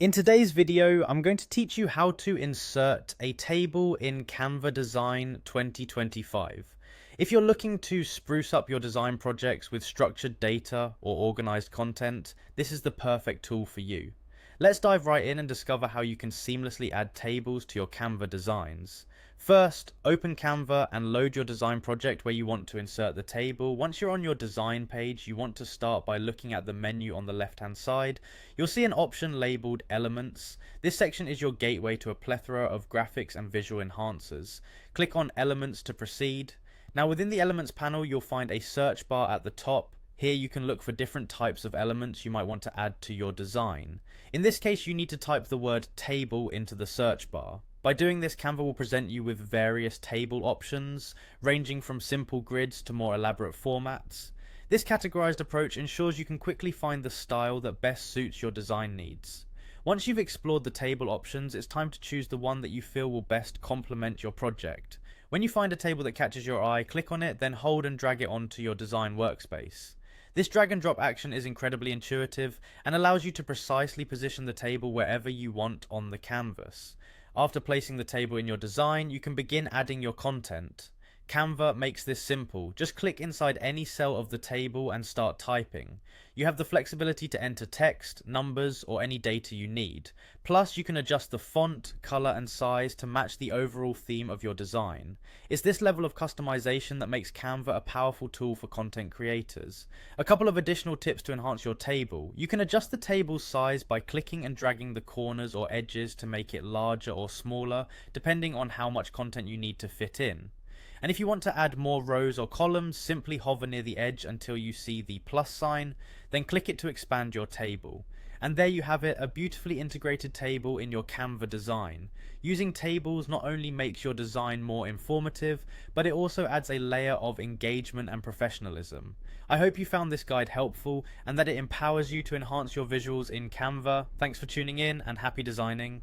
In today's video, I'm going to teach you how to insert a table in Canva Design 2025. If you're looking to spruce up your design projects with structured data or organized content, this is the perfect tool for you. Let's dive right in and discover how you can seamlessly add tables to your Canva designs. First, open Canva and load your design project where you want to insert the table. Once you're on your design page, you want to start by looking at the menu on the left-hand side. You'll see an option labeled Elements. This section is your gateway to a plethora of graphics and visual enhancers. Click on Elements to proceed. Now within the Elements panel, you'll find a search bar at the top. Here you can look for different types of elements you might want to add to your design. In this case, you need to type the word table into the search bar. By doing this, Canva will present you with various table options, ranging from simple grids to more elaborate formats. This categorized approach ensures you can quickly find the style that best suits your design needs. Once you've explored the table options, it's time to choose the one that you feel will best complement your project. When you find a table that catches your eye, click on it, then hold and drag it onto your design workspace. This drag and drop action is incredibly intuitive and allows you to precisely position the table wherever you want on the canvas. After placing the table in your design, you can begin adding your content. Canva makes this simple. Just click inside any cell of the table and start typing. You have the flexibility to enter text, numbers, or any data you need. Plus, you can adjust the font, color, and size to match the overall theme of your design. It's this level of customization that makes Canva a powerful tool for content creators. A couple of additional tips to enhance your table. You can adjust the table's size by clicking and dragging the corners or edges to make it larger or smaller, depending on how much content you need to fit in. And if you want to add more rows or columns, simply hover near the edge until you see the plus sign, then click it to expand your table. And there you have it, a beautifully integrated table in your Canva design. Using tables not only makes your design more informative, but it also adds a layer of engagement and professionalism. I hope you found this guide helpful and that it empowers you to enhance your visuals in Canva. Thanks for tuning in and happy designing.